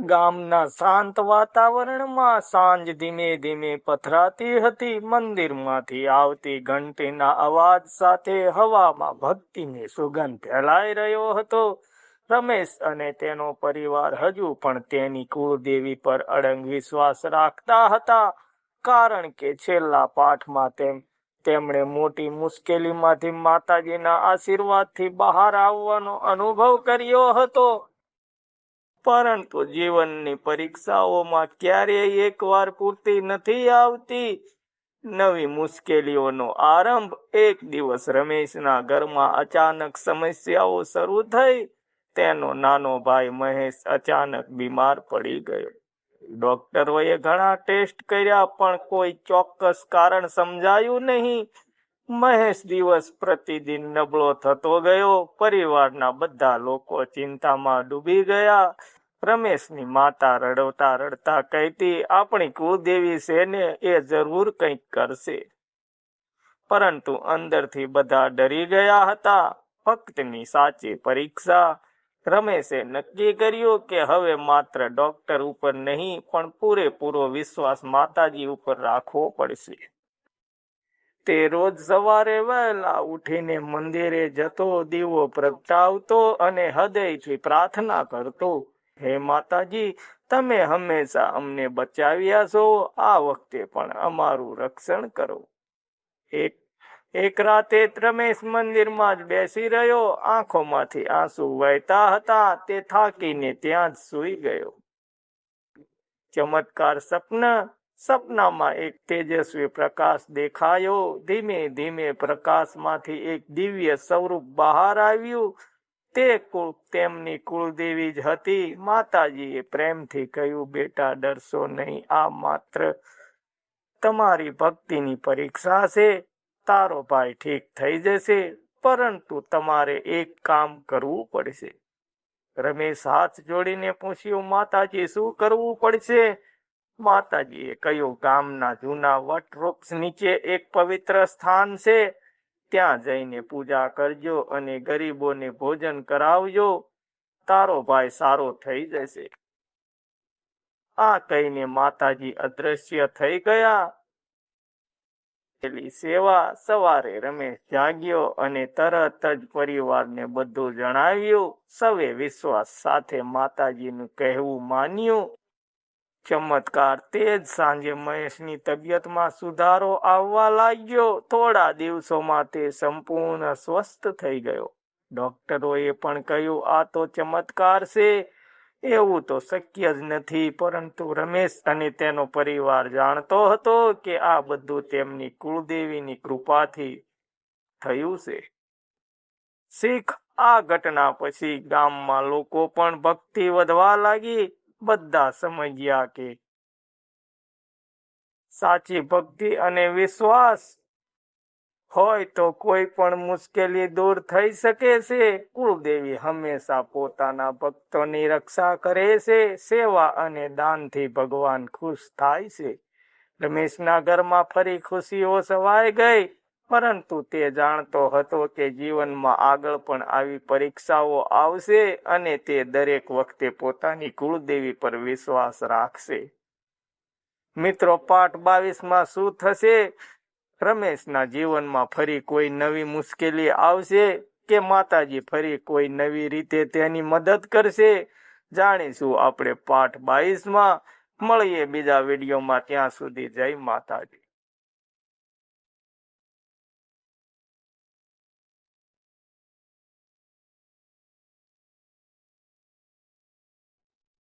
ગામના શાંત વાતાવરણમાં સાંજ ધીમે ધીમે પથરાતી હતી. મંદિરમાંથી આવતી ઘંટીના અવાજ સાથે હવામાં ભક્તિની સુગંધ ફેલાઈ રહ્યો હતો. રમેશ અને તેનો પરિવાર હજુ પણ તેની કુળદેવી પર અડગ વિશ્વાસ રાખતા હતા, કારણ કે છેલ્લા પાઠમાં તેમણે મોટી મુશ્કેલીમાંથી માતાજીના આશીર્વાદથી બહાર આવવાનો અનુભવ કર્યો હતો. પરંતુ જીવનની પરીક્ષાઓમાં ક્યારેય એકવાર પૂરતી નથી આવતી. નવી મુશ્કેલીઓનો આરંભ. એક દિવસ રમેશના ઘરમાં અચાનક સમસ્યાઓ શરૂ થઈ. તેનો નાનો ભાઈ મહેશ અચાનક બીમાર પડી ગયો. ડોક્ટરોએ ઘણા ટેસ્ટ કર્યા, પણ કોઈ ચોક્કસ કારણ સમજાયું નહીં. મહેશ દિવસ પ્રતિદિન નબળો થતો ગયો. પરિવારના બધા લોકો ચિંતામાં ડૂબી ગયા. રમેશની માતા રડતા રડતા કહેતી, આપણી કુળદેવી છે ને, એ જરૂર કંઈક કરશે. પરંતુ અંદરથી બધા ડરી ગયા હતા. ભક્તની સાચી પરીક્ષા. રમેશે નક્કી કર્યું કે હવે માત્ર ડોક્ટર ઉપર નહીં, પણ પૂરેપૂરો વિશ્વાસ માતાજી ઉપર રાખવો પડશે. તે રોજ સવારે વહેલા ઉઠીને મંદિરે જતો, દીવો પ્રગટાવતો અને હૃદયથી પ્રાર્થના કરતો, હે માતાજી, તમે હંમેશા અમને બચાવ્યા છો, આ વખતે પણ અમારું રક્ષણ કરો. એક રાતે રમેશ મંદિરમાં જ બેસી રહ્યો. આંખોમાંથી આંસુ વહેતા હતા. તે થાકીને ત્યાં જ સૂઈ ગયો. ચમત્કાર સપનામાં એક તેજસ્વી પ્રકાશ દેખાયો. ધીમે ધીમે પ્રકાશમાંથી એક દિવ્ય સ્વરૂપ બહાર આવ્યું. તે તેમની કુળદેવી જ હતી. માતાજીએ પ્રેમથી કહ્યું, બેટા, ડરશો નહીં, આ માત્ર તમારી ભક્તિની પરીક્ષા છે. તારો ભાઈ ઠીક થઈ જશે, પરંતુ તમારે એક કામ કરવું પડશે. રમેશ હાથ જોડીને પૂછ્યું, માતાજી, શું કરવું પડશે? માતાજીએ કહ્યું, ગામના જૂના વટવૃક્ષ નીચે એક પવિત્ર સ્થાન છે. ત્યાં જઈને પૂજા કરજો અને ગરીબોને ભોજન કરાવજો. તારો ભાઈ સારો થઈ જશે. આ કહીને માતાજી અદ્રશ્ય થઈ ગયા. સેવા. સવારે રમેશ જાગ્યો અને તરત જ પરિવારને બધું જણાવ્યું. સૌએ વિશ્વાસ સાથે માતાજીનું કહેવું માન્યું. ચમત્કાર. તે જ સાંજે મહેશની તબિયતમાં સુધારો આવવા લાગ્યો. થોડા દિવસોમાં તે સંપૂર્ણ સ્વસ્થ થઈ ગયો. ડોક્ટરોએ પણ કહ્યું, આ તો ચમત્કાર છે, એવું તો શક્ય જ નથી. પરંતુ રમેશ અને તેનો પરિવાર જાણતો હતો કે આ બધું તેમની કુળદેવીની કૃપાથી થયું છે. શીખ. આ ઘટના પછી ગામમાં લોકો પણ ભક્તિ વધવા લાગી. બધા સમજ્યા કે સાચી ભક્તિ અને વિશ્વાસ હોય તો કોઈ પણ મુશ્કેલી દૂર થઈ શકે છે. કુળદેવી હંમેશા પોતાના ભક્તોની રક્ષા કરે છે. સેવા અને દાનથી ભગવાન ખુશ થાય છે. રમેશના ઘરમાં ફરી ખુશીઓ છવાઈ ગઈ. પરંતુ તે જાણતો હતો કે જીવનમાં આગળ પણ આવી પરીક્ષાઓ આવશે અને તે દરેક વખતે પોતાની કુળદેવી પર વિશ્વાસ રાખશે. મિત્રો, પાઠ 22માં શું થશે? રમેશના જીવનમાં ફરી કોઈ નવી મુશ્કેલી આવશે કે માતાજી ફરી કોઈ નવી રીતે તેની મદદ કરશે? જાણીશું આપણે પાઠ 22માં. મળીએ બીજા વિડીયોમાં. ત્યાં સુધી જય માતાજી.